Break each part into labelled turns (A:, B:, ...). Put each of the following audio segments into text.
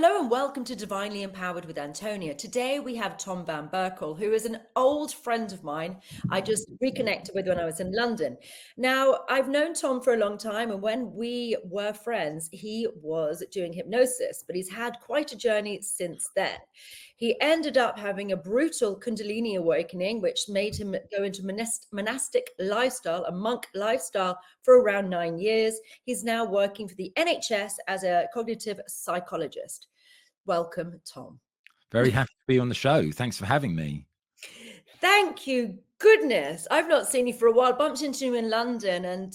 A: Hello and welcome to Divinely Empowered with Antonia. Today we have Tom Van Burl, who is an old friend of mine. I just reconnected with when I was in London. Now, I've known Tom for a long time, and when we were friends, he was doing hypnosis, but he's had quite a journey since then. He ended up having a brutal Kundalini awakening, which made him go into monastic lifestyle, a monk lifestyle, for around 9 years. He's now working for the NHS as a cognitive psychologist. Welcome, Tom.
B: Very happy to be on the show. Thanks for having me.
A: Thank you. Goodness, I've not seen you for a while. Bumped into you in London, and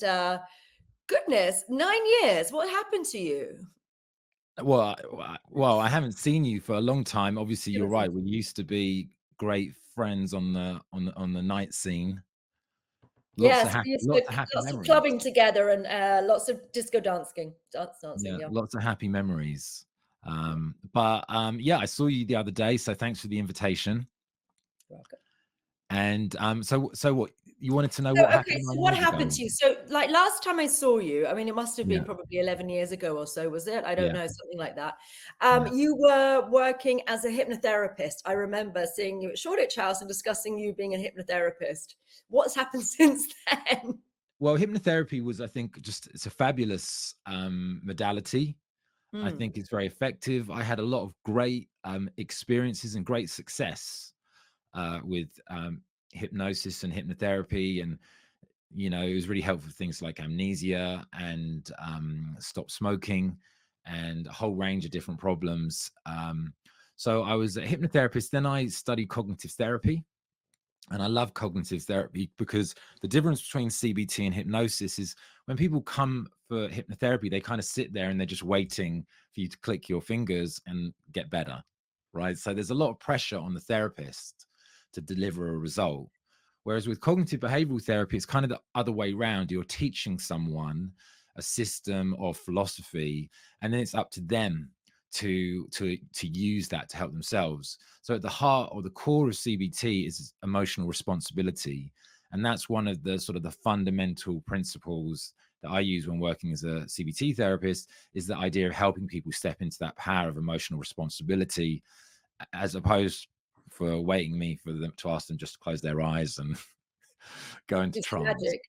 A: goodness, 9 years. What happened to you?
B: Well, I haven't seen you for a long time. Obviously, you're right. We used to be great friends on the night scene.
A: Yes, we used to
B: Lots of happy
A: lots of
B: memories.
A: clubbing together and lots of disco dancing.
B: Yeah,
A: Yeah.
B: lots of happy memories. Yeah, I saw you the other day, so thanks for the invitation.
A: Welcome.
B: And so what you wanted to know
A: So,
B: what
A: okay,
B: happened
A: so
B: 9
A: what
B: years
A: happened
B: ago?
A: to you? So, like last time I saw you, I mean, it must have been
B: Yeah,
A: probably 11 years ago or so, was it? I don't
B: yeah,
A: know, something like that.
B: yeah.
A: You were working as a hypnotherapist. I remember seeing you at Shoreditch House and discussing you being a hypnotherapist. What's happened since then?
B: Well, hypnotherapy was, I think, it's a fabulous modality. I
A: Mm.
B: think it's very effective. I had a lot of great experiences and great success with hypnosis and hypnotherapy, and it was really helpful for things like amnesia and stop smoking, and a whole range of different problems. So I was a hypnotherapist. Then I studied cognitive therapy, and I love cognitive therapy because the difference between CBT and hypnosis is when people come for hypnotherapy, they kind of sit there and they're just waiting for you to click your fingers and get better, right? So there's a lot of pressure on the therapist to deliver a result. Whereas with cognitive behavioral therapy, it's kind of the other way around. You're teaching someone a system of philosophy, and then it's up to them to use that to help themselves. So at the heart or the core of CBT is emotional responsibility. And that's one of the sort of the fundamental principles that I use when working as a CBT therapist, is the idea of helping people step into that power of emotional responsibility, as opposed for waiting me for them to ask them just to close their eyes and go into
A: It's
B: trance.
A: magic.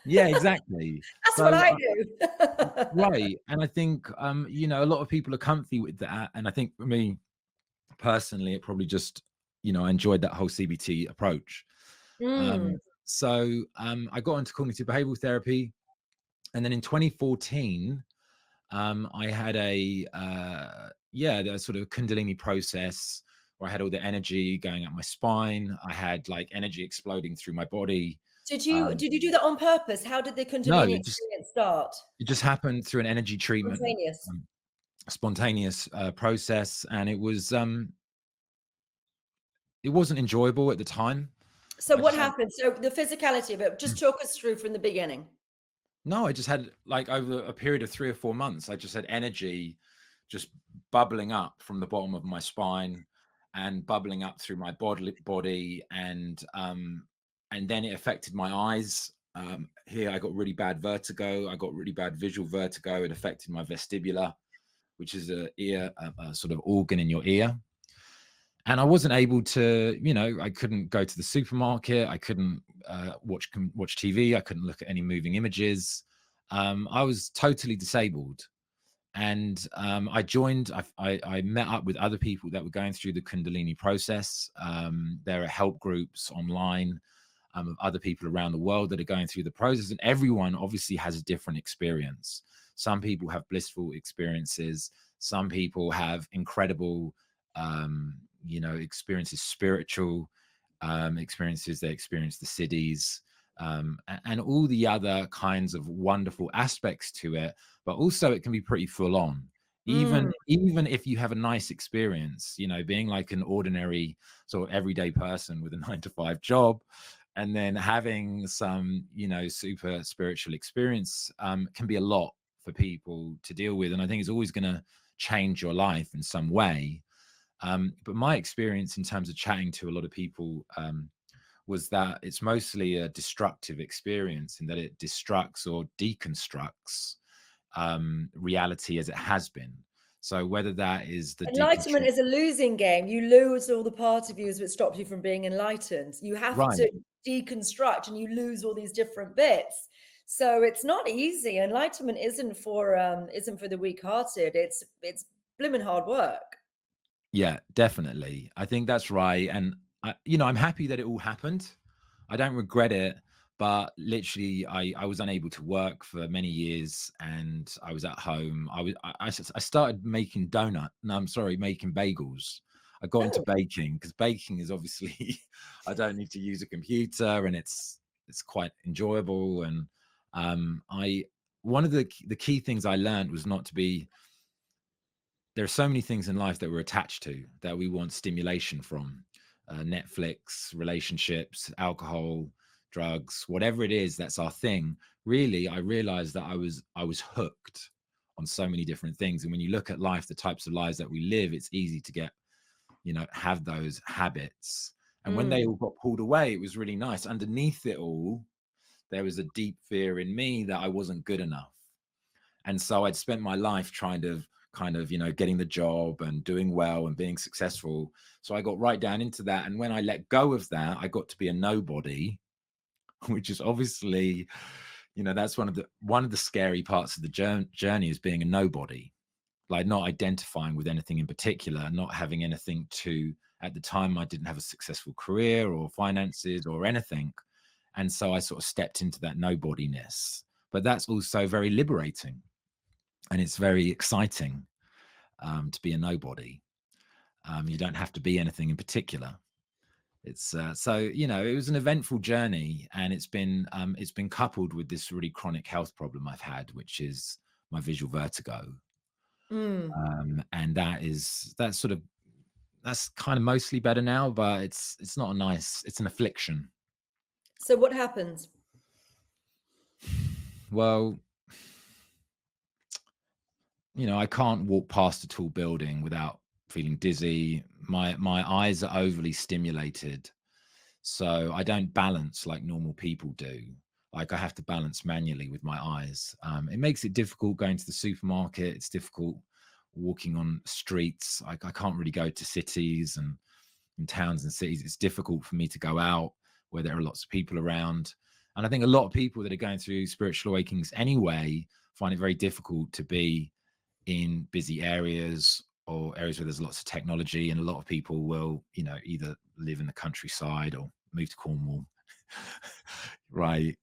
B: Yeah, exactly.
A: That's what
B: So
A: I do.
B: right. And I think a lot of people are comfy with that. And I think for me, personally, it probably just, I enjoyed that whole CBT approach.
A: Mm.
B: I got into cognitive behavioral therapy. And then in 2014, I had the sort of Kundalini process where I had all the energy going up my spine. I had like energy exploding through my body.
A: Did you
B: Um,
A: did you do that on purpose? How did the
B: no,
A: Kundalini experience start?
B: it just happened through an energy treatment,
A: Spontaneous.
B: um, spontaneous process, and it wasn't enjoyable at the time.
A: So
B: I
A: what
B: just had
A: happened? So the physicality of it, just talk us through from the beginning.
B: no, I just had like over a period of 3 or 4 months, I just had energy just bubbling up from the bottom of my spine and bubbling up through my body, and then it affected my eyes. Here I got really bad vertigo. I got really bad visual vertigo. It affected my vestibular, which is a sort of organ in your ear. And I wasn't able to, I couldn't go to the supermarket. I couldn't watch TV. I couldn't look at any moving images. I was totally disabled. And I met up with other people that were going through the Kundalini process. There are help groups online of other people around the world that are going through the process. And everyone obviously has a different experience. Some people have blissful experiences. Some people have incredible experiences, spiritual experiences. They experience the cities, and all the other kinds of wonderful aspects to it. But also it can be pretty full on.
A: Mm.
B: Even if you have a nice experience, being like an ordinary sort of everyday person with a 9 to 5 job, and then having some super spiritual experience can be a lot for people to deal with. And I think it's always going to change your life in some way. But my experience in terms of chatting to a lot of people was that it's mostly a destructive experience, in that it destructs or deconstructs reality as it has been. So whether that is the
A: Enlightenment
B: deconstruction,
A: is a losing game. You lose all the part of you that stops you from being enlightened. You have
B: right?
A: to deconstruct and you lose all these different bits. So it's not easy. Enlightenment isn't for the weak-hearted. It's blooming hard work.
B: Yeah, definitely. I think that's right. And I'm happy that it all happened. I don't regret it, but literally I was unable to work for many years and I was at home. I started making no, I'm sorry, making bagels. I got into
A: Oh.
B: baking because baking is obviously I don't need to use a computer and it's quite enjoyable. And I one of the key things I learned was not to be there are so many things in life that we're attached to that we want stimulation from. Netflix, relationships, alcohol, drugs, whatever it is that's our thing. Really, I realized that I was hooked on so many different things. And when you look at life, the types of lives that we live, it's easy to get, have those habits. And when they
A: Mm.
B: all got pulled away, it was really nice. Underneath it all, there was a deep fear in me that I wasn't good enough. And so I'd spent my life trying to kind of, getting the job and doing well and being successful. So I got right down into that. And when I let go of that, I got to be a nobody, which is obviously, that's one of the scary parts of the journey is being a nobody, like not identifying with anything in particular, not having anything to, at the time, I didn't have a successful career or finances or anything. And so I sort of stepped into that nobodiness. But that's also very liberating and it's very exciting to be a nobody. You don't have to be anything in particular. It was an eventful journey, and it's been coupled with this really chronic health problem I've had, which is my visual vertigo,
A: Mm.
B: and that's kind of mostly better now, but it's not a nice. It's an affliction.
A: So what happens?
B: Well, I can't walk past a tall building without feeling dizzy. My eyes are overly stimulated. So I don't balance like normal people do. Like I have to balance manually with my eyes. It makes it difficult going to the supermarket. It's difficult walking on streets. I can't really go to cities and in towns and cities. It's difficult for me to go out where there are lots of people around. And I think a lot of people that are going through spiritual awakenings anyway find it very difficult to be in busy areas or areas where there's lots of technology, and a lot of people will either live in the countryside or move to Cornwall. Right.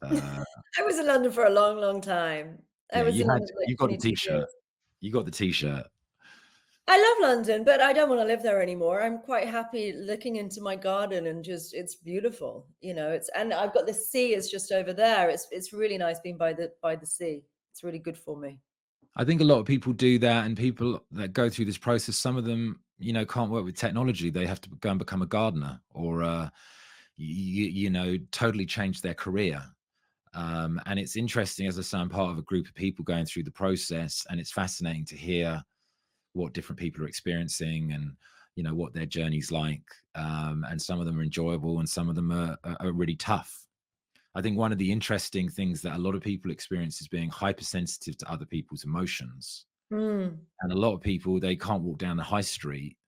B: uh
A: I was in London for a long, long time. I
B: yeah,
A: was in London for like
B: you got the
A: 22
B: t-shirt.
A: years.
B: You got the t-shirt.
A: I love London, but I don't want to live there anymore. I'm quite happy looking into my garden and just it's beautiful. And I've got the sea is just over there. It's really nice being by the sea. It's really good for me.
B: I think a lot of people do that, and people that go through this process, some of them can't work with technology. They have to go and become a gardener or totally change their career. And it's interesting, as I say, I'm part of a group of people going through the process, and it's fascinating to hear what different people are experiencing and what their journey's like. And some of them are enjoyable and some of them are really tough. I think one of the interesting things that a lot of people experience is being hypersensitive to other people's emotions.
A: Mm.
B: And a lot of people, they can't walk down the high street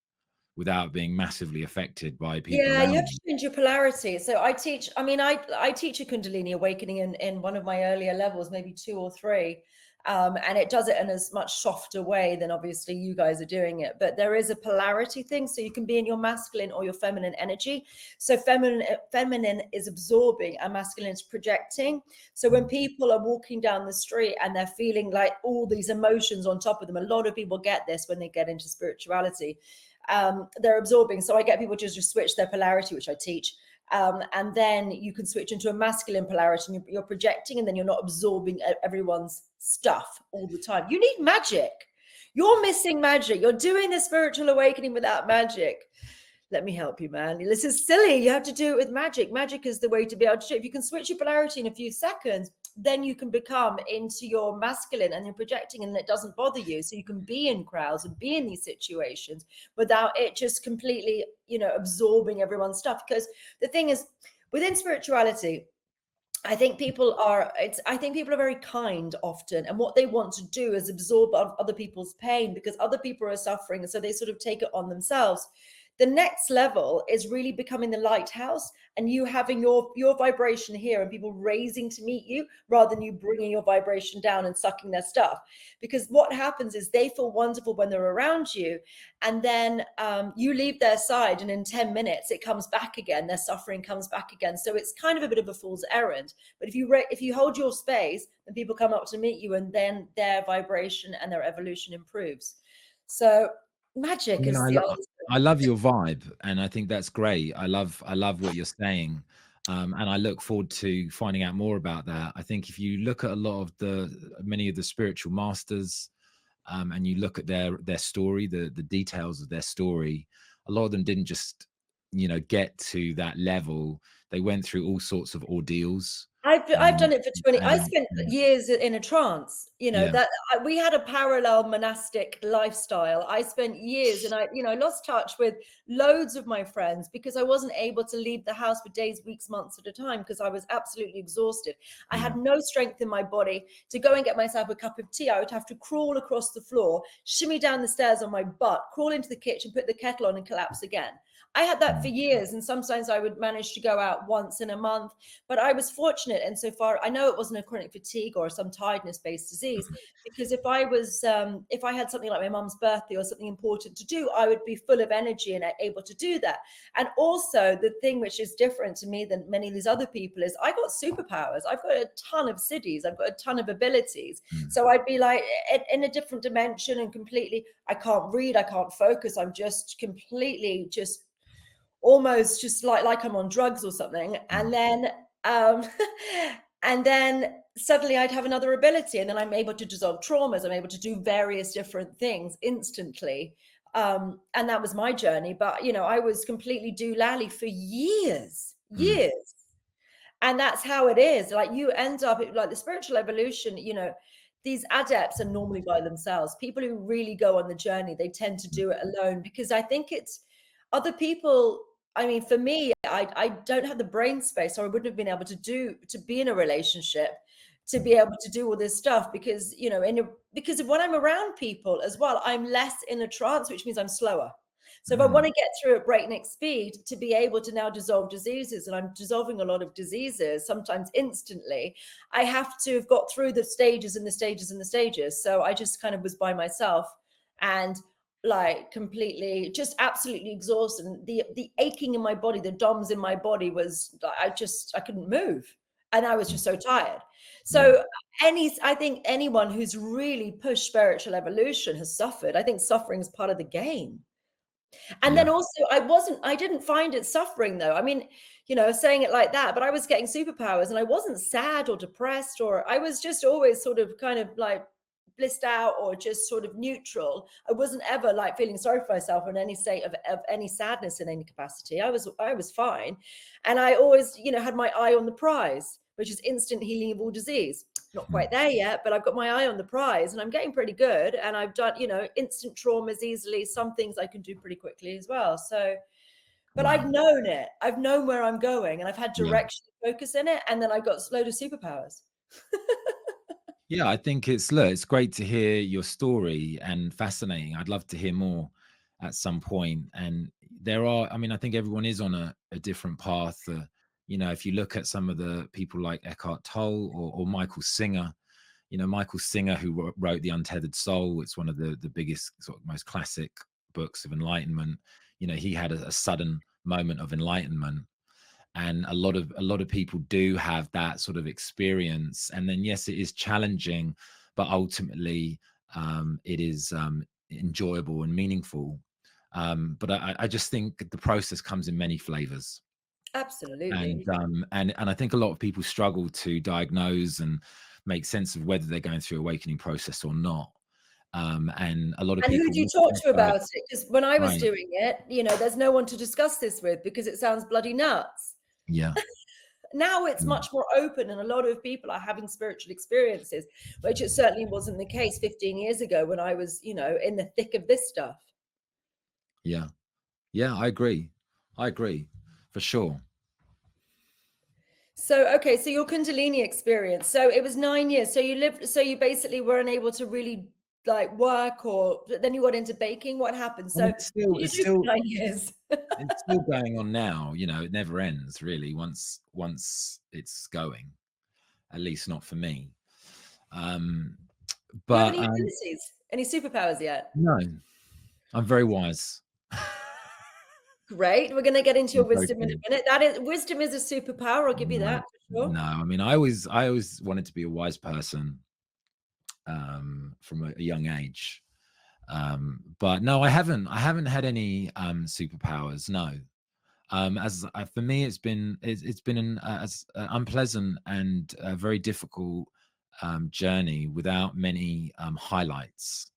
B: without being massively affected by people
A: Yeah, you
B: around
A: have to
B: them.
A: change your polarity. So I teach a Kundalini awakening in one of my earlier levels, maybe two or three. And it does it in a much softer way than obviously you guys are doing it. But there is a polarity thing. So you can be in your masculine or your feminine energy. So feminine is absorbing and masculine is projecting. So when people are walking down the street and they're feeling like all these emotions on top of them, a lot of people get this when they get into spirituality. They're absorbing. So I get people to just switch their polarity, which I teach. And then you can switch into a masculine polarity and you're projecting, and then you're not absorbing everyone's stuff all the time. You need magic. You're missing magic. You're doing the spiritual awakening without magic. Let me help you, man. This is silly. You have to do it with magic. Magic is the way to be able to do it. If you can switch your polarity in a few seconds, then you can become into your masculine and you're projecting and it doesn't bother you. So you can be in crowds and be in these situations without it just completely, absorbing everyone's stuff. Because the thing is, within spirituality, I think people are very kind often, and what they want to do is absorb other people's pain because other people are suffering, and so they sort of take it on themselves. The next level is really becoming the lighthouse, and you having your vibration here and people raising to meet you rather than you bringing your vibration down and sucking their stuff. Because what happens is they feel wonderful when they're around you, and then you leave their side, and in 10 minutes it comes back again, their suffering comes back again. So it's kind of a bit of a fool's errand. But if you hold your space, then people come up to meet you, and then their vibration and their evolution improves. So
B: I
A: magic
B: mean,
A: is the answer.
B: I love your vibe, and I think that's great. I love what you're saying, and I look forward to finding out more about that. I think if you look at a lot of many of the spiritual masters, and you look at their story, the details of their story, a lot of them didn't just get to that level. They went through all sorts of ordeals,
A: I've
B: um,
A: done it for 20. I
B: and
A: spent years in a trance,
B: yeah,
A: that we had a parallel monastic lifestyle. I spent years, and I lost touch with loads of my friends because I wasn't able to leave the house for days, weeks, months at a time because I was absolutely exhausted. I
B: yeah,
A: had no strength in my body to go and get myself a cup of tea. I would have to crawl across the floor, shimmy down the stairs on my butt, crawl into the kitchen, put the kettle on, and collapse again. I had that for
B: mm,
A: years, and sometimes I would manage to go out once in a month. But I was fortunate insofar, I know it wasn't a chronic fatigue or some tiredness-based disease, because if I had something like my mum's birthday or something important to do, I would be full of energy and able to do that. And also the thing which is different to me than many of these other people is I got superpowers. I've got a ton of siddhis. I've got a ton of abilities.
B: mm,
A: So I'd be like in a different dimension and completely, I can't read, I can't focus. I'm just completely just almost just like I'm on drugs or something.
B: mm,
A: Um, and then suddenly I'd have another ability, and then I'm able to dissolve traumas. I'm able to do various different things instantly. And that was my journey. But I was completely doolally for years,
B: mm,
A: years. And that's how it is. Like you end up like the spiritual evolution, these adepts are normally by themselves. People who really go on the journey, they tend to
B: mm,
A: do it alone because I think it's other people. I mean, for me, I don't have the brain space, or I wouldn't have been able to be in a relationship, to
B: mm,
A: be able to do all this stuff because, because when I'm around people as well, I'm less in a trance, which means I'm slower. So if I want
B: mm,
A: to get through at breakneck speed to be able to now dissolve diseases, and I'm dissolving a lot of diseases, sometimes instantly, I have to have got through the stages and the stages and the stages. So I just kind of was by myself and like completely just absolutely exhausted. And the aching in my body, the DOMS in my body was I couldn't move. And I was
B: mm,
A: just so tired.
B: yeah,
A: So I think anyone who's really pushed spiritual evolution has suffered. I think suffering is part of the game. And
B: yeah,
A: then also, I didn't find it suffering though. I mean, saying it like that, but I was getting superpowers and I wasn't sad or depressed, or I was just always sort of kind of like blissed out or just sort of neutral. I wasn't ever like feeling sorry for myself in any state of any sadness in any capacity. I was fine. And I always, had my eye on the prize, which is instant healing of all disease. Not
B: mm,
A: quite there yet, but I've got my eye on the prize and I'm getting pretty good. And I've done, instant traumas easily. Some things I can do pretty quickly as well. So, but I've
B: wow,
A: known it. I've known where I'm going and I've had
B: yeah.
A: direction, focus in it. And then I've got a load of superpowers.
B: Yeah, I think it's great to hear your story and fascinating. I'd love to hear more at some point. And I mean, I think everyone is on a different path. If you look at some of the people like Eckhart Tolle or Michael Singer, Michael Singer, who wrote The Untethered Soul, it's one of the biggest, sort of most classic books of enlightenment. He had a sudden moment of enlightenment, and a lot of people do have that sort of experience, and then yes, it is challenging, but ultimately it is enjoyable and meaningful. But I just think the process comes in many flavors, and
A: Absolutely.
B: I think a lot of people struggle to diagnose and make sense of whether they're going through awakening process or not. And a lot of
A: And who
B: people
A: do you
B: will
A: talk
B: talk
A: to
B: about it,
A: about it? Because when I was
B: right?
A: doing it, there's no one to discuss this with because it sounds bloody nuts.
B: Yeah,
A: Now it's
B: yeah,
A: much more open, and a lot of people are having spiritual experiences, which it certainly wasn't the case 15 years ago when I was, in the thick of this stuff.
B: yeah, yeah. I agree. I agree for sure.
A: So, okay, so your Kundalini experience. So it was 9 years. So you lived, so you basically weren't able to really like work, or then you got into baking. What happened?
B: I mean,
A: So what did you do for 9 years?
B: it's still going on now. You know, it never ends really. Once it's going, at least not for me. Um,
A: Do you have
B: but
A: any abilities, any superpowers yet?
B: no, I'm very wise.
A: Great. We're going to get into your
B: I'm very
A: wisdom in a
B: cool.
A: minute. That is, wisdom is a superpower. I'll give you
B: No,
A: that for sure.
B: no. I mean, I always wanted to be a wise person from a young age. But no, I haven't had any superpowers. No. As for me, it's been an as unpleasant and very difficult journey without many highlights.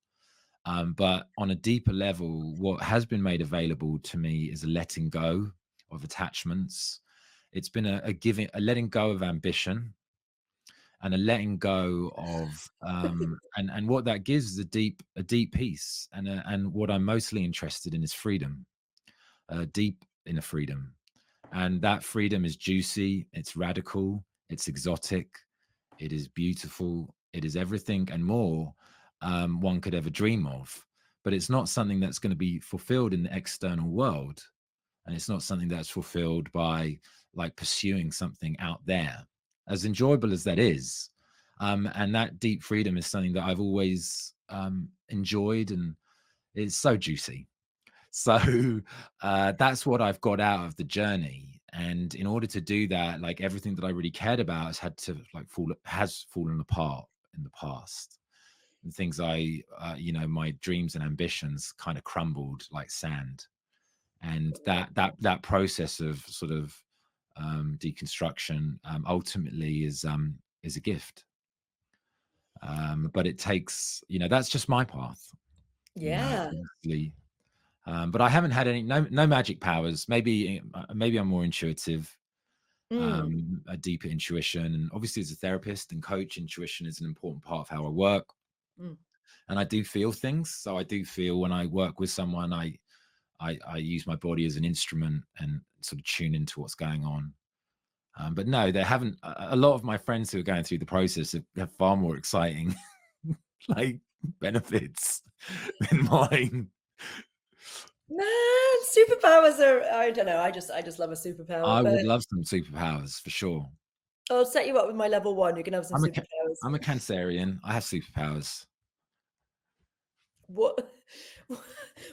B: But on a deeper level, what has been made available to me is a letting go of attachments. It's been a letting go of ambition, and a letting go of and what that gives is a deep peace, and what I'm mostly interested in is freedom, deep inner freedom. And that freedom is juicy, it's radical, it's exotic, it is beautiful, it is everything and more one could ever dream of. But it's not something that's going to be fulfilled in the external world. And it's not something that's fulfilled by like pursuing something out there, as enjoyable as that is. And that deep freedom is something that I've always enjoyed, and it's so juicy. So that's what I've got out of the journey. And in order to do that, like everything that I really cared about has fallen apart in the past. And things my dreams and ambitions kind of crumbled like sand. And that process of sort of deconstruction ultimately is a gift. But it takes, that's just my path.
A: Yeah.
B: Obviously. But I haven't had no magic powers. Maybe I'm more intuitive,
A: Mm,
B: a deeper intuition, and obviously as a therapist and coach, intuition is an important part of how I work.
A: mm.
B: And I do feel things. So I do feel when I work with someone, I use my body as an instrument and sort of tune into what's going on. But no, there haven't. A lot of my friends who are going through the process have far more exciting like benefits than mine.
A: Man, superpowers are, I don't know. I just love a superpower,
B: I
A: but
B: would love some superpowers for sure.
A: I'll set you up with my level one. You can have some
B: I'm a
A: superpowers.
B: I'm a Cancerian. I have superpowers.
A: What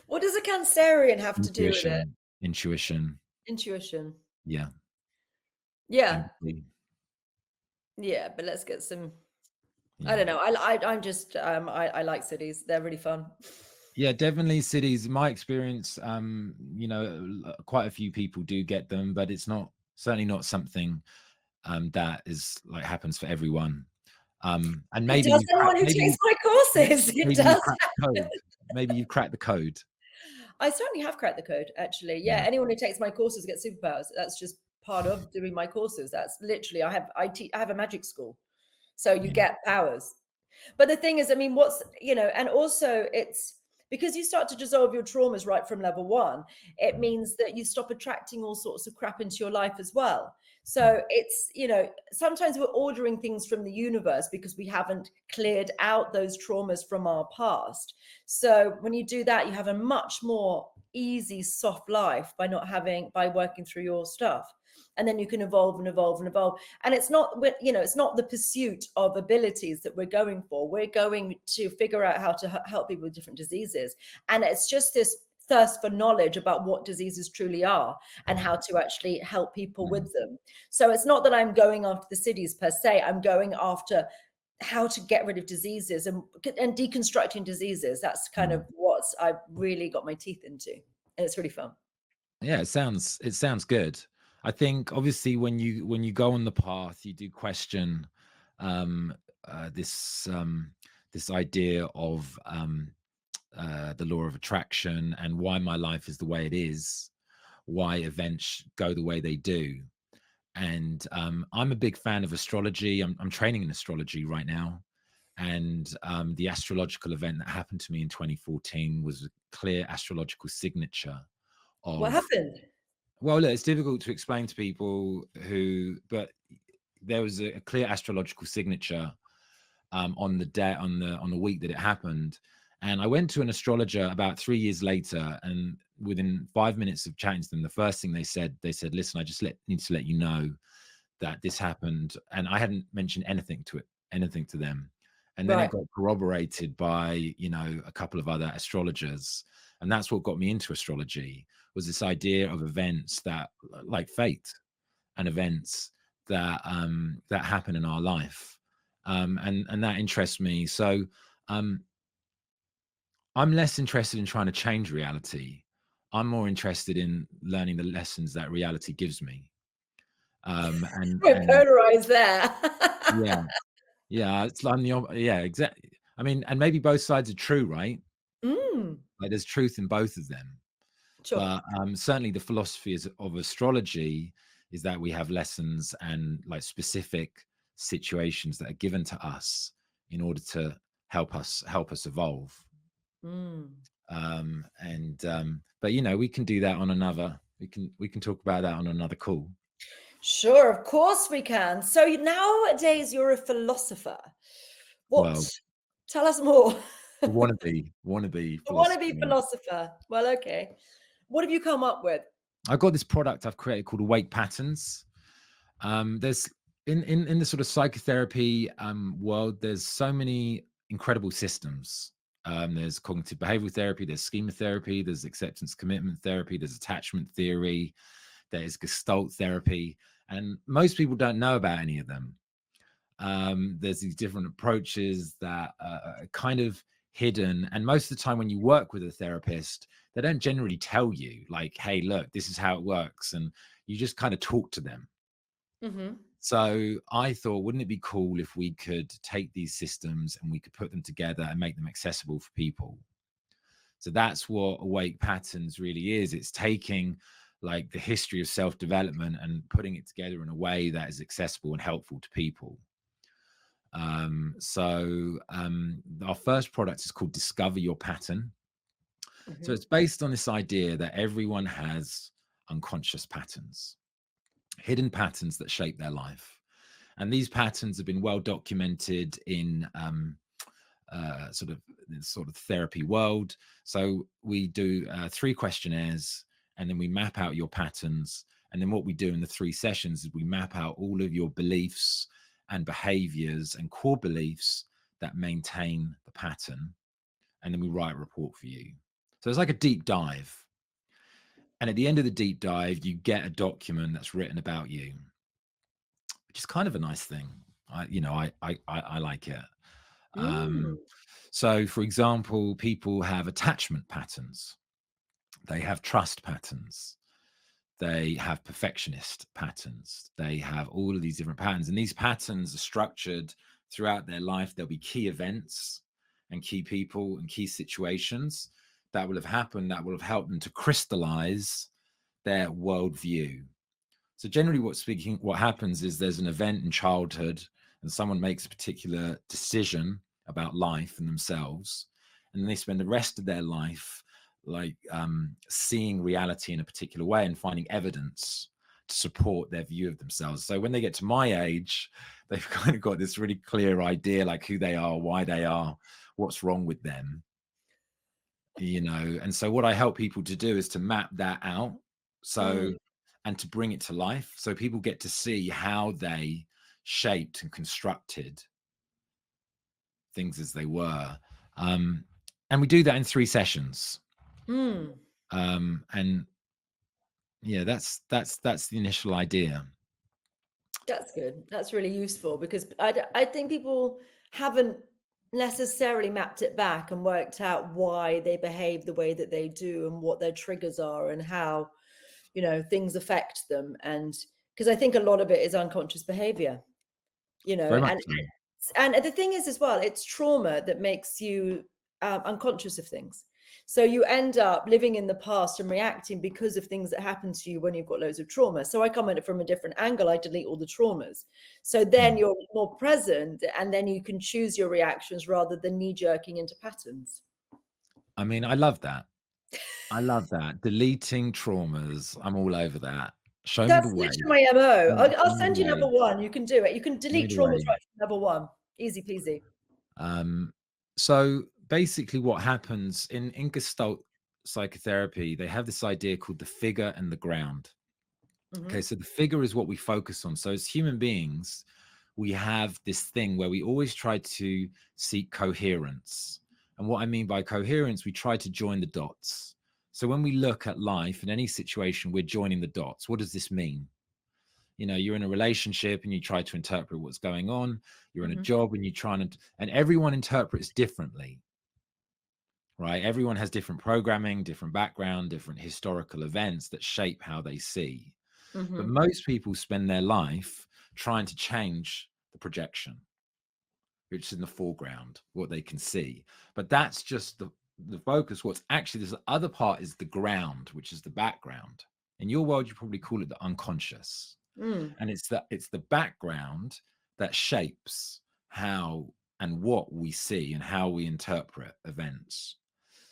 A: what does a Cancerian have to do with it?
B: Intuition.
A: Intuition.
B: Yeah,
A: Yeah.
B: empathy.
A: Yeah, but let's get some. I
B: Yeah,
A: don't know. I'm just I like cities. They're really fun.
B: yeah, definitely cities. In my experience, quite a few people do get them, but it's not certainly not something that is like happens for everyone. And
A: It
B: maybe
A: does.
B: you've
A: Anyone
B: cracked,
A: who takes my courses, it
B: maybe you've
A: does.
B: cracked the code. Maybe you've cracked the code.
A: I certainly have cracked the code, actually. Yeah,
B: Yeah,
A: anyone who takes my courses gets superpowers. That's just part of doing my courses. That's literally I have a magic school. So you
B: yeah,
A: get powers. But the thing is, I mean, and also it's because you start to dissolve your traumas right from level one, it
B: mm,
A: means that you stop attracting all sorts of crap into your life as well.
B: mm,
A: So it's, sometimes we're ordering things from the universe because we haven't cleared out those traumas from our past. So when you do that, you have a much more easy, soft life by working through your stuff. And then you can evolve and evolve and evolve. And it's not the pursuit of abilities that we're going for. We're going to figure out how to help people with different diseases. And it's just this thirst for knowledge about what diseases truly are and how to actually help people
B: mm,
A: with them. So it's not that I'm going after the cities per se. I'm going after how to get rid of diseases and deconstructing diseases. That's kind
B: mm.
A: of what I've really got my teeth into. And it's really fun.
B: Yeah, it sounds good. I think obviously when you go on the path, you do question um, this idea of the law of attraction and why my life is the way it is, why events go the way they do. And I'm a big fan of astrology. I'm training in astrology right now. And the astrological event that happened to me in 2014 was a clear astrological signature
A: What
B: of
A: happened?
B: Well, look, it's difficult to explain to people but there was a clear astrological signature on the day, on the week that it happened. And I went to an astrologer about 3 years later, and within 5 minutes of chatting to them, the first thing they said, listen, I just need to let you know that this happened. And I hadn't mentioned anything to them. And then it
A: Right.
B: got corroborated by, a couple of other astrologers. And that's what got me into astrology, was this idea of events that, like fate, and events that happen in our life. And that interests me. So um, I'm less interested in trying to change reality. I'm more interested in learning the lessons that reality gives me.
A: We're
B: And
A: polarized there.
B: yeah, yeah, it's like yeah, exactly. I mean, and maybe both sides are true, right?
A: Mm,
B: Like there's truth in both of them.
A: sure.
B: But certainly the philosophy of astrology is that we have lessons and like specific situations that are given to us in order to help us evolve.
A: Mm.
B: But we can do that on another. We can talk about that on another call.
A: Sure, of course we can. So nowadays you're a philosopher. What?
B: Well,
A: Tell us more.
B: wannabe
A: A wannabe
B: philosopher.
A: philosopher. Well, okay. What have you come up with?
B: I've got this product I've created called Awake Patterns. There's in the sort of psychotherapy world, there's so many incredible systems. There's cognitive behavioral therapy, there's schema therapy, there's acceptance commitment therapy, there's attachment theory, there's gestalt therapy, and most people don't know about any of them. There's these different approaches that are kind of hidden, and most of the time when you work with a therapist, they don't generally tell you like, hey, look, this is how it works, and you just kind of talk to them.
A: Mm-hmm.
B: So I thought, wouldn't it be cool if we could take these systems and we could put them together and make them accessible for people? So that's what Awake Patterns really is. It's taking like the history of self-development and putting it together in a way that is accessible and helpful to people. Our first product is called Discover Your Pattern. So
A: Mm-hmm.
B: it's based on this idea that everyone has unconscious patterns, hidden patterns that shape their life. And these patterns have been well documented in sort of therapy world. So we do 3 questionnaires, and then we map out your patterns. And then what we do in the 3 sessions is we map out all of your beliefs and behaviors and core beliefs that maintain the pattern. And then we write a report for you. So it's like a deep dive. And at the end of the deep dive, you get a document that's written about you, which is kind of a nice thing. I like it.
A: Mm.
B: So, for example, people have attachment patterns, they have trust patterns, they have perfectionist patterns, they have all of these different patterns. And these patterns are structured throughout their life. There'll be key events and key people and key situations that will have happened that will have helped them to crystallize their worldview. So generally what happens is there's an event in childhood and someone makes a particular decision about life and themselves, and they spend the rest of their life like seeing reality in a particular way and finding evidence to support their view of themselves. So when they get to my age, they've kind of got this really clear idea, like who they are, why they are, what's wrong with them, and so what I help people to do is to map that out,
A: Mm.
B: so and to bring it to life so people get to see how they shaped and constructed things as they were. And we do that in 3 sessions.
A: Mm.
B: And yeah, that's the initial idea.
A: That's good. That's really useful because I think people haven't necessarily mapped it back and worked out why they behave the way that they do and what their triggers are and how, things affect them. And because I think a lot of it is unconscious behavior,
B: Very much
A: and
B: so.
A: and the thing is as well, it's trauma that makes you unconscious of things. So you end up living in the past and reacting because of things that happen to you when you've got loads of trauma. So I come at it from a different angle. I delete all the traumas. So then
B: Mm.
A: you're more present and then you can choose your reactions rather than knee jerking into patterns.
B: I mean, I love that. I love that. Deleting traumas. I'm all over that. Show me
A: That's
B: the way.
A: literally my MO. I'll
B: Show me the
A: send you
B: way.
A: number one. You can do it. You can
B: Show me
A: delete
B: the
A: traumas
B: way.
A: right from number one. Easy peasy.
B: Um, so basically what happens in Gestalt psychotherapy, they have this idea called the figure and the ground. Okay,
A: Hmm.
B: so the figure is what we focus on. So as human beings, we have this thing where we always try to seek coherence. And what I mean by coherence, we try to join the dots. So when we look at life in any situation, we're joining the dots. What does this mean? You know, you're in a relationship and you try to interpret what's going on. You're in a
A: Hmm.
B: job and you try and everyone interprets differently, right? Everyone has different programming, different background, different historical events that shape how they see. But
A: Hmm.
B: most people spend their life trying to change the projection, which is in the foreground, what they can see. But that's just the focus. What's actually, there's the other part is the ground, which is the background. In your world, you probably call it the unconscious.
A: Mm.
B: And it's the background that shapes how and what we see and how we interpret events.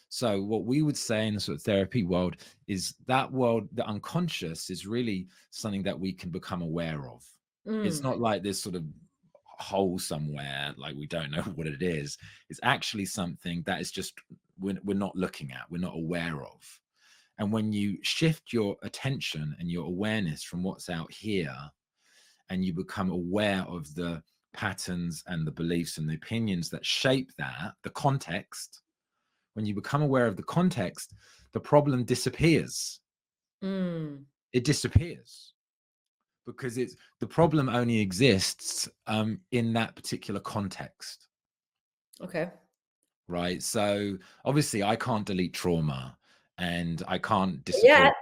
B: So what we would say in the sort of therapy world is that world, the unconscious, is really something that we can become aware of. It's
A: Mm.
B: not like this sort of hole somewhere, like we don't know what it is. It's actually something that is just we're not looking at, we're not aware of. And when you shift your attention and your awareness from what's out here, and you become aware of the patterns and the beliefs and the opinions that shape that, the context, when you become aware of the context, the problem disappears.
A: Mm.
B: It disappears because it's the problem only exists in that particular context,
A: Okay.
B: right? So obviously, I can't delete trauma, and I can't disappear.
A: Yeah.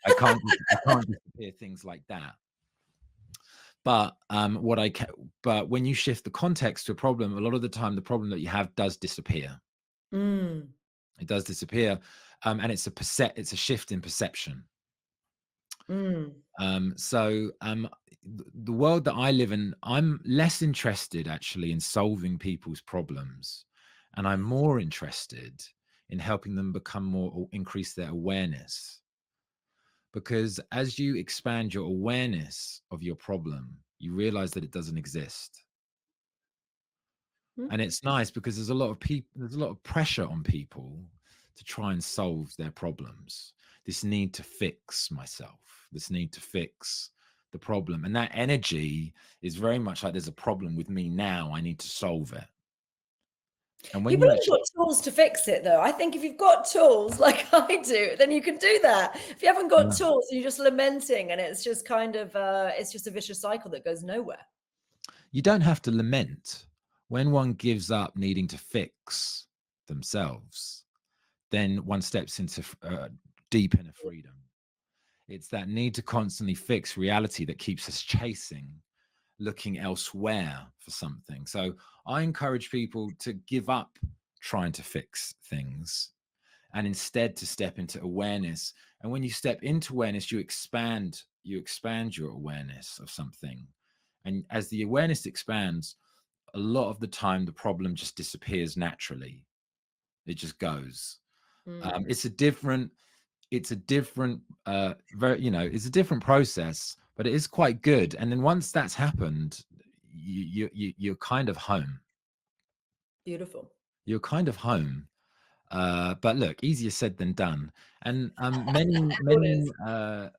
B: I can't disappear things like that. But what I can, but when you shift the context to a problem, a lot of the time, the problem that you have does disappear.
A: Mm.
B: It does disappear, and it's a shift in perception.
A: Mm.
B: The world that I live in, I'm less interested actually in solving people's problems, and I'm more interested in helping them become more or increase their awareness. Because as you expand your awareness of your problem, you realize that it doesn't exist.
A: Mm.
B: And it's nice because there's a lot of people, there's a lot of pressure on people to try and solve their problems. This need to fix myself, this need to fix the problem. And that energy is very much like there's a problem with me now, I need to solve it. And when
A: People
B: you
A: haven't
B: actually,
A: got tools to fix it, though. I think if you've got tools like I do, then you can do that. If you haven't got
B: yeah,
A: tools, you're just lamenting, and it's just kind of it's just a vicious cycle that goes nowhere.
B: you don't have to lament. When one gives up needing to fix themselves, then one steps into deep inner freedom. It's that need to constantly fix reality that keeps us chasing, looking elsewhere for something. So I encourage people to give up trying to fix things and instead to step into awareness. And when you step into awareness, you expand your awareness of something. And as the awareness expands, a lot of the time the problem just disappears naturally. It just goes.
A: Mm.
B: It's a different process, but it is quite good. And then once that's happened, you're kind of home.
A: Beautiful.
B: You're kind of home. But look, easier said than done. And many
A: It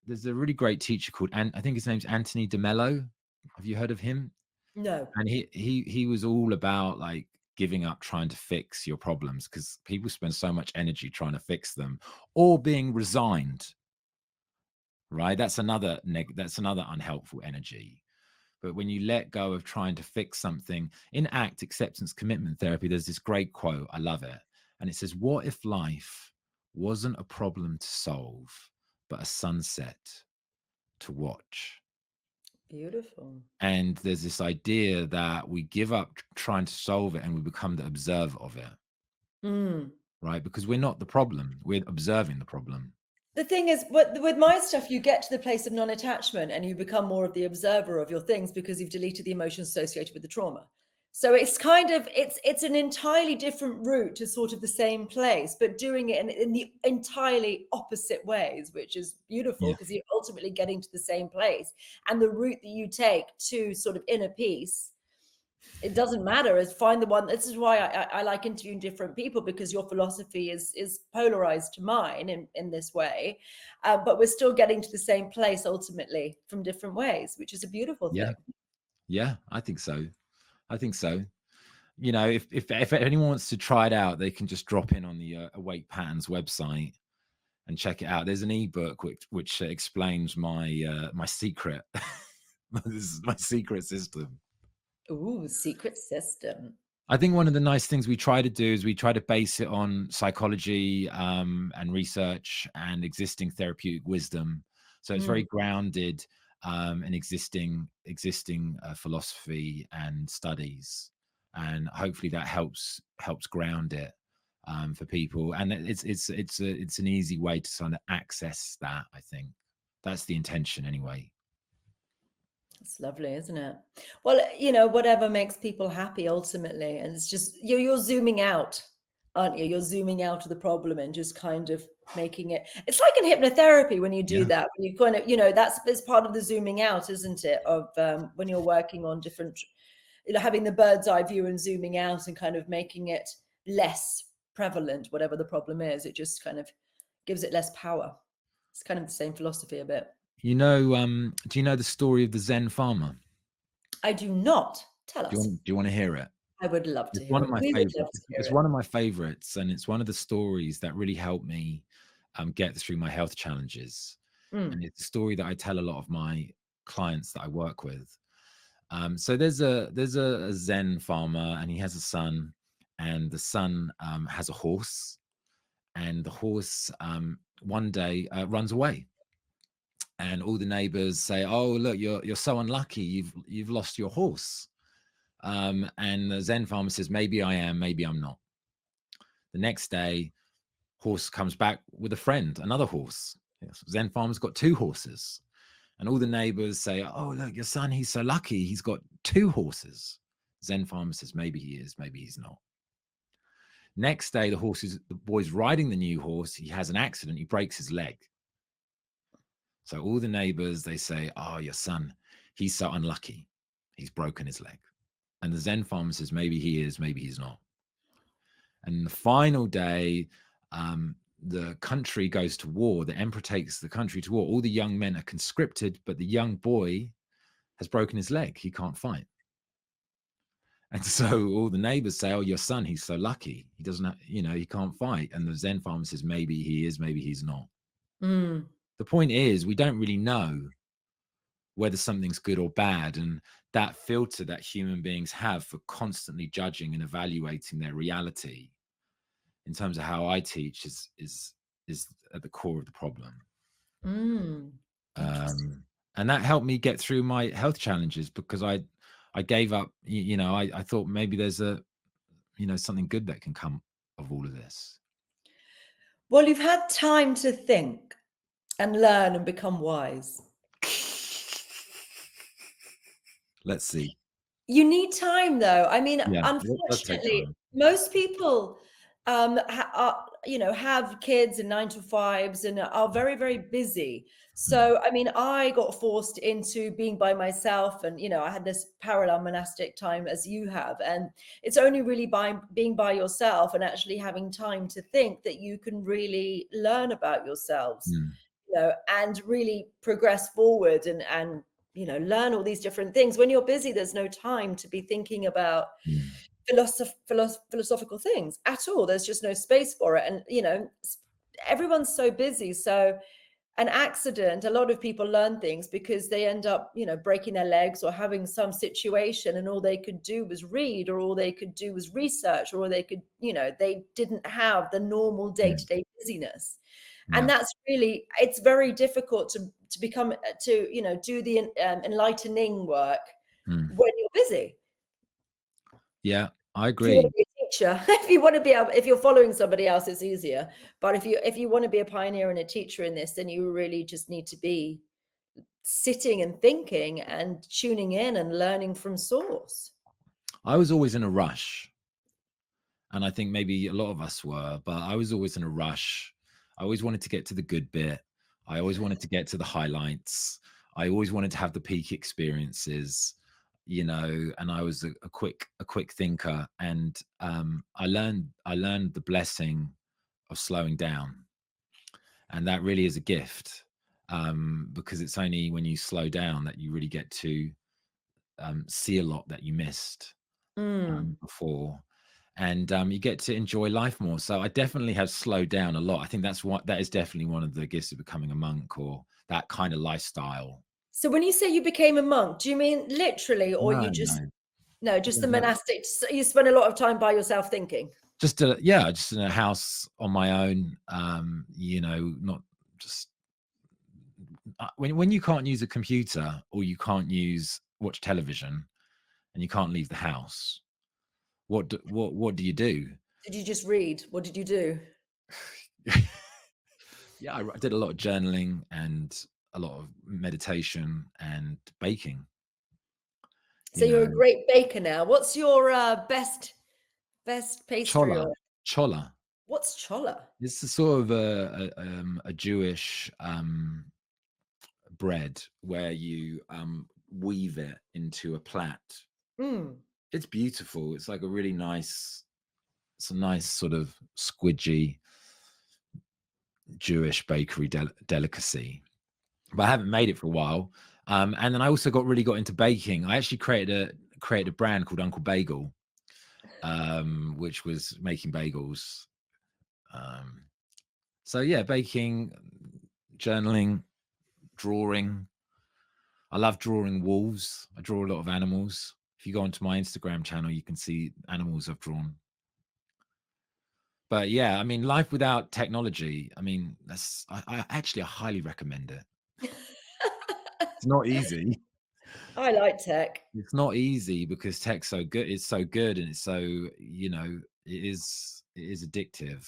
B: there's a really great teacher called, and I think his name's Anthony DeMello. Have you heard of him?
A: No.
B: And he was all about like giving up trying to fix your problems, because people spend so much energy trying to fix them, or being resigned, right? That's another unhelpful energy. But when you let go of trying to fix something, in ACT, acceptance commitment therapy, there's this great quote, I love it, and it says, what if life wasn't a problem to solve but a sunset to watch?
A: Beautiful.
B: And there's this idea that we give up trying to solve it and we become the observer of it,
A: Mm.
B: right? Because we're not the problem, we're observing the problem.
A: The thing is, with my stuff, you get to the place of non-attachment and you become more of the observer of your things because you've deleted the emotions associated with the trauma. So it's kind of, it's an entirely different route to sort of the same place, but doing it in the entirely opposite ways, which is beautiful
B: Yeah.
A: because you're ultimately getting to the same place. And the route that you take to sort of inner peace, it doesn't matter. Is find the one. This is why I like interviewing different people, because your philosophy is polarized to mine in this way, but we're still getting to the same place ultimately from different ways, which is a beautiful
B: Yeah.
A: thing.
B: Yeah. I think so. I think so. You know, if anyone wants to try it out, they can just drop in on the Awake Patterns website and check it out. There's an ebook which explains my secret. This is my secret system.
A: Ooh, secret system.
B: I think one of the nice things we try to do is we try to base it on psychology and research and existing therapeutic wisdom. So it's very
A: Mm.
B: grounded in existing philosophy and studies, and hopefully that helps ground it for people. And it's an easy way to sort of access that. I think that's the intention anyway.
A: It's lovely, isn't it? Well, you know, whatever makes people happy ultimately. And it's just, you're zooming out, aren't you? You're zooming out of the problem and just kind of making it. It's like in hypnotherapy when you do
B: Yeah.
A: that, when you kind of, you know, that's part of the zooming out, isn't it? Of when you're working on different, you know, having the bird's eye view and zooming out and kind of making it less prevalent, whatever the problem is. It just kind of gives it less power. It's kind of the same philosophy a bit.
B: You know, do you know the story of the Zen farmer?
A: I do not. Tell
B: Do you
A: us.
B: want to hear it?
A: I would love to
B: It's
A: hear
B: one of
A: it.
B: my
A: We would love
B: favorite.
A: to hear
B: It's
A: it.
B: one of my favorites, and it's one of the stories that really helped me get through my health challenges.
A: Mm.
B: And it's a story that I tell a lot of my clients that I work with. So there's a Zen farmer, and he has a son, and the son has a horse, and the horse one day runs away, and all the neighbors say, "Oh, look, you're so unlucky. You've lost your horse." And the Zen farmer says, "Maybe I am, maybe I'm not." The next day, horse comes back with a friend, another horse. Yes, Zen farmer's got two horses. And all the neighbors say, "Oh, look, your son, he's so lucky. He's got two horses." Zen farmer says, "Maybe he is, maybe he's not." Next day, the boy's riding the new horse. He has an accident. He breaks his leg. So all the neighbors, they say, "Oh, your son, he's so unlucky. He's broken his leg." And the Zen farmer says, "Maybe he is, maybe he's not." And the final day, the country goes to war. The emperor takes the country to war. All the young men are conscripted, but the young boy has broken his leg. He can't fight. And so all the neighbors say, "Oh, your son, he's so lucky. He doesn't have, he can't fight." And the Zen farmer says, "Maybe he is, maybe he's not."
A: Mm.
B: The point is, we don't really know whether something's good or bad. And that filter that human beings have for constantly judging and evaluating their reality, in terms of how I teach, is at the core of the problem.
A: Mm. Interesting.
B: And that helped me get through my health challenges, because I gave up. I thought maybe there's something good that can come of all of this.
A: Well, you've had time to think and learn and become wise.
B: Let's see.
A: You need time, though. I mean,
B: Yeah, it does take
A: unfortunately,
B: time.
A: most people, have kids and 9 to 5s and are very, very busy.
B: Mm,
A: So, I mean, I got forced into being by myself, and I had this parallel monastic time as you have, and it's only really by being by yourself and actually having time to think that you can really learn about yourselves,
B: mm,
A: and really progress forward and learn all these different things. When you're busy, there's no time to be thinking about
B: mm,
A: philosophical things at all. There's just no space for it. And everyone's so busy. So an accident, a lot of people learn things because they end up breaking their legs or having some situation, and all they could do was read, or all they could do was research, or they could they didn't have the normal
B: mm.
A: day-to-day busyness. And
B: Yeah.
A: that's really, it's very difficult to become to do the enlightening work
B: Mm.
A: when you're busy.
B: Yeah, I
A: If you want
B: agree.
A: to be a teacher, if you're following somebody else, it's easier. But if you want to be a pioneer and a teacher in this, then you really just need to be sitting and thinking and tuning in and learning from source.
B: I was always in a rush. And I think maybe a lot of us were, but I was always in a rush. I always wanted to get to the good bit. I always wanted to get to the highlights. I always wanted to have the peak experiences, and I was a quick thinker. And I learned the blessing of slowing down. And that really is a gift. Because it's only when you slow down that you really get to see a lot that you missed
A: Mm.
B: before, and you get to enjoy life more. So I definitely have slowed down a lot. I think that is definitely one of the gifts of becoming a monk, or that kind of lifestyle.
A: So when you say you became a monk, do you mean literally, or
B: No,
A: you just
B: no,
A: no, just the monastic? So you spend a lot of time by yourself thinking.
B: just in a house on my own. Not just when you can't use a computer, or you can't watch television, and you can't leave the house. What do you do?
A: Did you just read? What did you do?
B: Yeah, I did a lot of journaling and a lot of meditation and baking.
A: So
B: You
A: you're
B: know,
A: a great baker now. What's your best pastry,
B: chola,
A: or
B: chola.
A: what's chola?
B: It's a sort of a Jewish bread where you weave it into a plat.
A: Mm.
B: It's beautiful. It's like a really nice. It's a nice sort of squidgy Jewish bakery delicacy. But I haven't made it for a while. And then I also really got into baking. I actually created a brand called Uncle Bagel, which was making bagels. Um, so yeah, baking, journaling, drawing. I love drawing wolves. I draw a lot of animals. If you go onto my Instagram channel, you can see animals I've drawn. But yeah, I mean, life without technology. I mean, I highly recommend it. It's not easy.
A: I like tech.
B: It's not easy because tech's so good. It's so good, and it's so it is addictive.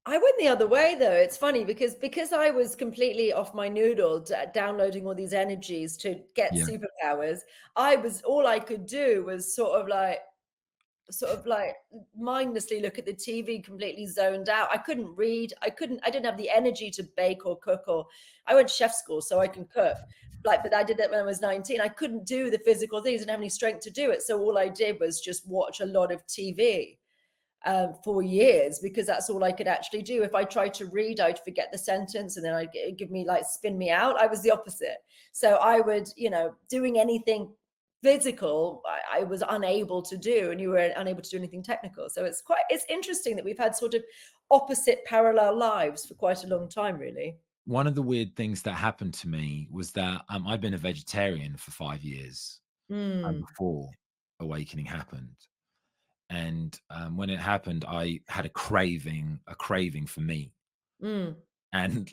A: I went the other way though. It's funny because I was completely off my noodle, downloading all these energies to get
B: Yeah,
A: superpowers. I was all I could do was sort of like mindlessly look at the TV, completely zoned out. I couldn't read. I didn't have the energy to bake or cook, or I went to chef school so I can cook. But I did that when I was 19. I couldn't do the physical things, didn't have any strength to do it. So all I did was just watch a lot of TV for years, because that's all I could actually do. If I tried to read, I'd forget the sentence, and then it'd give me like spin me out. I was the opposite. So I would, doing anything physical, I was unable to do, and you were unable to do anything technical. So it's interesting that we've had sort of opposite parallel lives for quite a long time, really.
B: one of the weird things that happened to me was that I've been a vegetarian for 5 years
A: Mm,
B: before awakening happened, and when it happened, I had a craving for meat.
A: mm.
B: And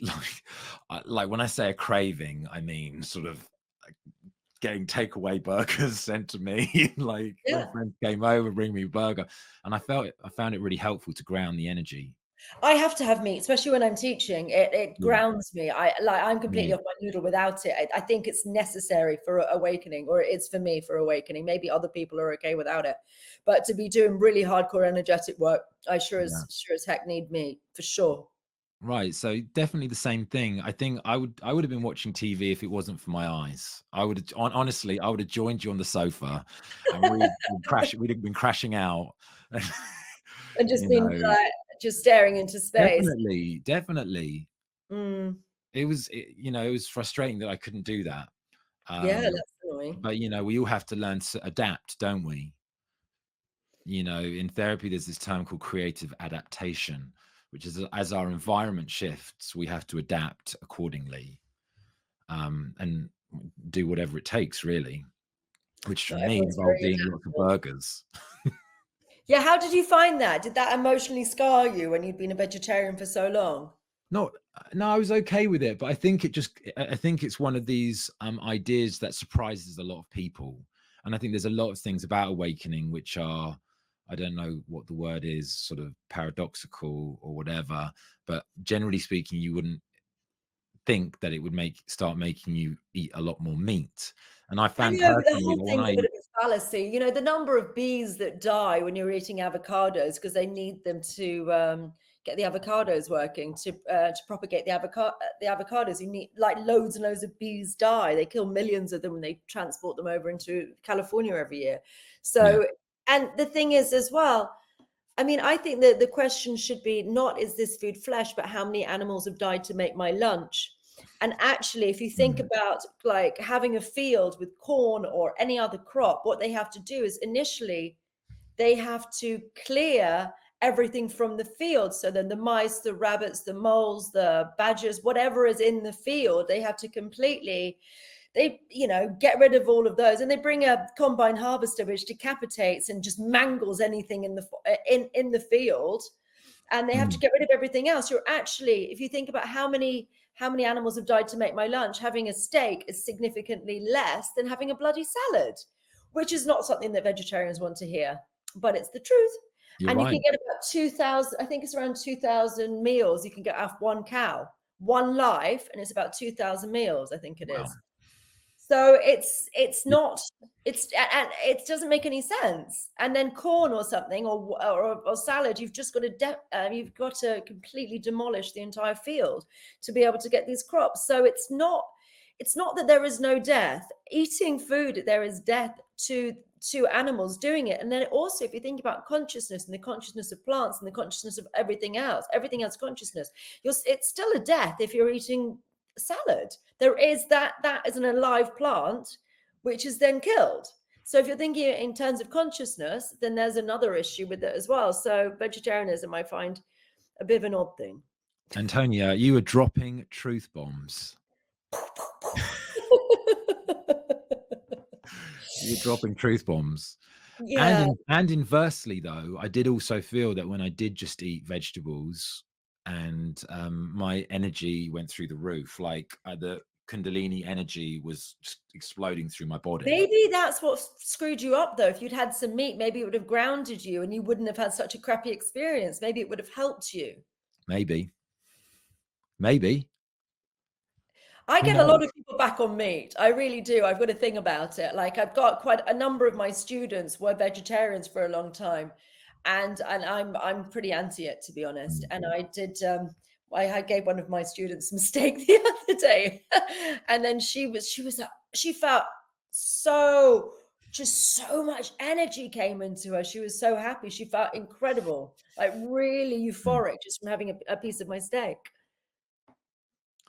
B: like when I say a craving, I mean sort of like getting takeaway burgers sent to me. Like when
A: Yeah.
B: friends came over, bring me a burger, and I found it really helpful to ground the energy.
A: I have to have meat, especially when I'm teaching. It
B: Yeah,
A: grounds me. I'm completely
B: yeah.
A: off my noodle without it. I think it's necessary for awakening, or it's for me for awakening. Maybe other people are okay without it, but to be doing really hardcore energetic work, I
B: Yeah.
A: sure as heck need meat for sure.
B: Right. So definitely the same thing. I think I would have been watching TV if it wasn't for my eyes. Honestly, I would have joined you on the sofa, and we'd have been crashing out.
A: And just
B: you
A: been
B: know,
A: like just staring into space.
B: definitely.
A: Mm,
B: It was frustrating that I couldn't do that.
A: yeah,
B: Um,
A: that's annoying.
B: but we all have to learn to adapt, don't we? In therapy, there's this term called creative adaptation, which is as our environment shifts, we have to adapt accordingly, and do whatever it takes, really. Which for
A: Not
B: me
A: everyone's
B: involved
A: very
B: eating lots of
A: adaptable.
B: burgers.
A: Yeah, how did you find that? Did that emotionally scar you when you'd been a vegetarian for so long?
B: Not, no, I was okay with it, but I think it's one of these ideas that surprises a lot of people, and I think there's a lot of things about awakening which are, I don't know what the word is, sort of paradoxical or whatever, but generally speaking, you wouldn't think that it would start making you eat a lot more meat. And I
A: I
B: found
A: know, but the
B: personally
A: whole
B: that when
A: thing's
B: I
A: a bit
B: eat
A: of a fallacy. You know, the number of bees that die when you're eating avocados because they need them to get the avocados working to propagate the avocados. You need like loads and loads of bees die. They kill millions of them when they transport them over into California every year.
B: Yeah.
A: So, and the thing is as well, I mean, I think that the question should be not is this food flesh, but how many animals have died to make my lunch? And actually, if you think
B: Mm.
A: about like having a field with corn or any other crop, what they have to do is initially they have to clear everything from the field. So then the mice, the rabbits, the moles, the badgers, whatever is in the field, they have to completely get rid of all of those, and they bring a combine harvester which decapitates and just mangles anything in the field, and they have to
B: Mm.
A: get rid of everything else. You're actually, if you think about how many animals have died to make my lunch, having a steak is significantly less than having a bloody salad, which is not something that vegetarians want to hear, but it's the truth.
B: You're
A: And you can
B: right.
A: get about 2,000, I think it's around 2,000 meals you can get off one cow, one life, and it's about 2,000 meals, I think it
B: Wow.
A: is. So it's
B: Yeah.
A: not, and it doesn't make any sense. And then corn or something or salad, you've just got to completely demolish the entire field to be able to get these crops. So it's not that there is no death. Eating food, there is death to animals doing it. And then also, if you think about consciousness and the consciousness of plants and the consciousness of everything else consciousness, it's still a death if you're eating salad. There is that is an alive plant which is then killed. So if you're thinking in terms of consciousness, then there's another issue with it as well. So vegetarianism I find a bit of an odd thing.
B: Antonia, you were dropping truth bombs. You're dropping truth bombs. And
A: Yeah.
B: inversely, though, I did also feel that when I did just eat vegetables and my energy went through the roof, like the Kundalini energy was just exploding through my body.
A: Maybe that's what screwed you up, though. If you'd had some meat, maybe it would have grounded you and you wouldn't have had such a crappy experience. Maybe it would have helped you.
B: Maybe, maybe.
A: I
B: Who
A: get a
B: knows?
A: lot of people back on meat. I really do. I've got a thing about it. Like I've got quite a number of my students were vegetarians for a long time, and I'm pretty anti it, to be honest.
B: Mm.
A: And I gave one of my students a mistake the other day, and then she felt so just so much energy came into her. She was so happy. She felt incredible, like really
B: Mm.
A: euphoric just from having a piece of my steak.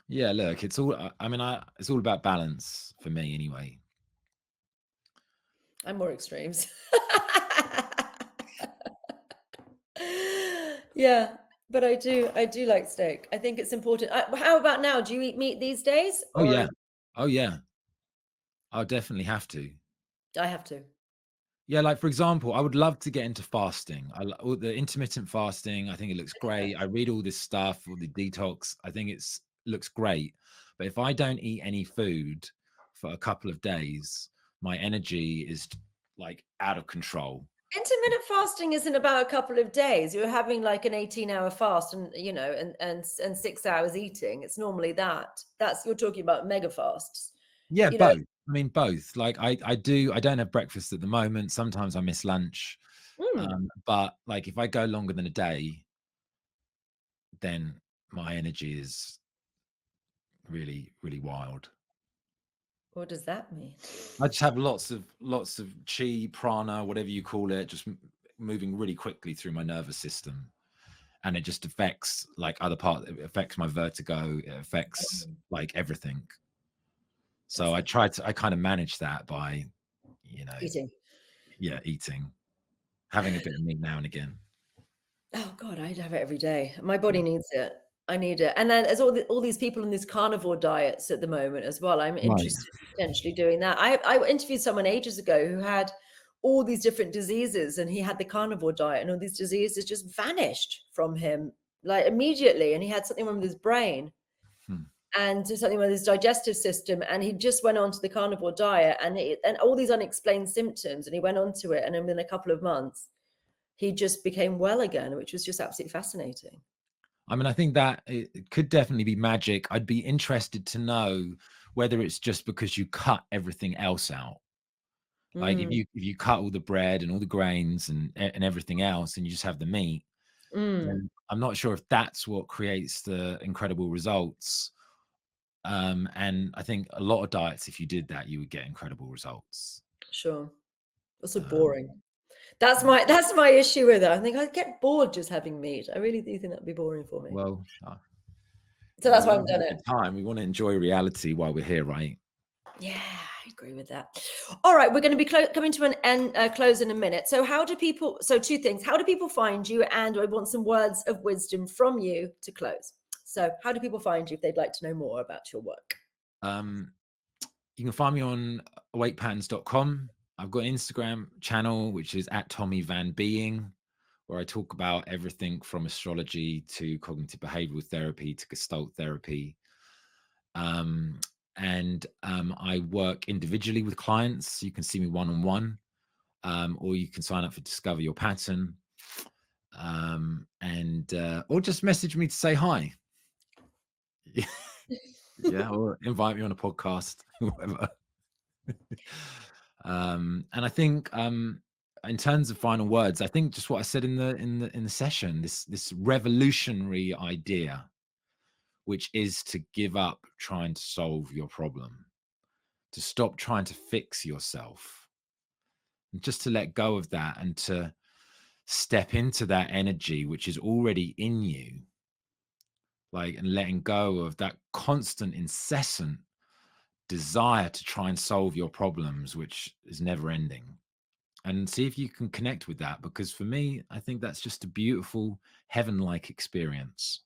B: Yeah, look, it's all. I mean, it's all about balance for me, anyway.
A: I'm more extremes. Yeah, but I do like steak. I think it's important. How about now? Do you eat meat these days,
B: Oh yeah,
A: or
B: oh yeah. I'll definitely have to.
A: I have to?
B: Yeah, like for example, I would love to get into fasting. All the intermittent fasting. I think it looks great. I read all this stuff, all the detox. I think looks great. But if I don't eat any food for a couple of days, my energy is like out of control.
A: Intermittent fasting isn't about a couple of days. You're having like an 18-hour fast, and and 6 hours eating. It's normally that. That's you're talking about mega fasts.
B: Yeah,
A: You know.
B: both. I mean, both. Like I don't have breakfast at the moment. Sometimes I miss lunch.
A: Mm,
B: But like if I go longer than a day, then my energy is really, really wild.
A: what does that mean?
B: I just have lots of chi, prana, whatever you call it, just moving really quickly through my nervous system, and it just affects like other parts. It affects my vertigo. It affects like everything. So
A: That's
B: I kind of manage that by, you know,
A: eating.
B: yeah, eating, having a bit of meat now and again.
A: Oh God, I'd have it every day. My body needs it. I need it. And then there's all these people in these carnivore diets at the moment as well. I'm
B: Right.
A: interested in potentially doing that. I interviewed someone ages ago who had all these different diseases, and he had the carnivore diet, and all these diseases just vanished from him like immediately. And he had something wrong with his brain
B: Hmm.
A: and something with his digestive system. And he just went on to the carnivore diet, and all these unexplained symptoms, and he went on to it. And then in a couple of months, he just became well again, which was just absolutely fascinating.
B: I mean, I think that it could definitely be magic. I'd be interested to know whether it's just because you cut everything else out. Like if you cut all the bread and all the grains and everything else, and you just have the meat, then I'm not sure if that's what creates the incredible results. And I think a lot of diets, if you did that, you would get incredible results.
A: Sure. That's so boring. That's my issue with it. I think I'd get bored just having meat. I really do think that'd be boring for me.
B: Well,
A: So
B: we
A: that's why
B: want
A: I've
B: to have
A: done
B: a
A: it.
B: good time. We want to enjoy reality while we're here, right?
A: Yeah, I agree with that. All right, we're going to be coming to an end, close in a minute. So so two things. How do people find you? And I want some words of wisdom from you to close. So how do people find you if they'd like to know more about your work?
B: You can find me on awakepatterns.com. I've got an Instagram channel, which is at Tommy Van Being, where I talk about everything from astrology to cognitive behavioral therapy to gestalt therapy. And I work individually with clients. You can see me one-on-one, or you can sign up for Discover Your Pattern, or just message me to say hi. Yeah, or invite me on a podcast, whatever. And I think in terms of final words, I think just what I said in the session, this revolutionary idea, which is to give up trying to solve your problem, to stop trying to fix yourself, and just to let go of that and to step into that energy which is already in you, like, and letting go of that constant, incessant desire to try and solve your problems, which is never ending. And see if you can connect with that, because for me, I think that's just a beautiful heaven-like experience.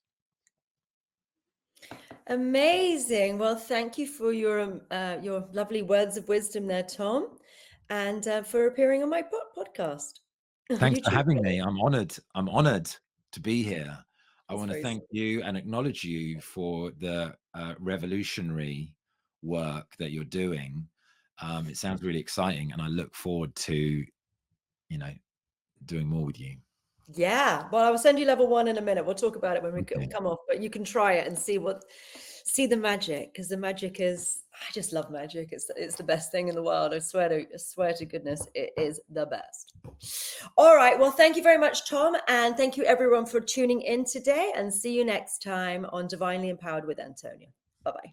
A: Amazing. Well, thank you for your lovely words of wisdom there, Tom, and for appearing on my podcast.
B: Thanks
A: You
B: for
A: too.
B: having me. I'm honored to be here. I
A: That's
B: want to
A: very
B: thank
A: sweet.
B: you and acknowledge you for the revolutionary work that you're doing. It sounds really exciting, and I look forward to, doing more with you.
A: Yeah. Well, I will send you level 1 in a minute. We'll talk about it when we
B: Okay.
A: come off, but you can try it and see the magic, because the magic is, I just love magic. It's the best thing in the world. I swear to goodness, it is the best. All right. Well, thank you very much, Tom. And thank you everyone for tuning in today, and see you next time on Divinely Empowered with Antonia. Bye-bye.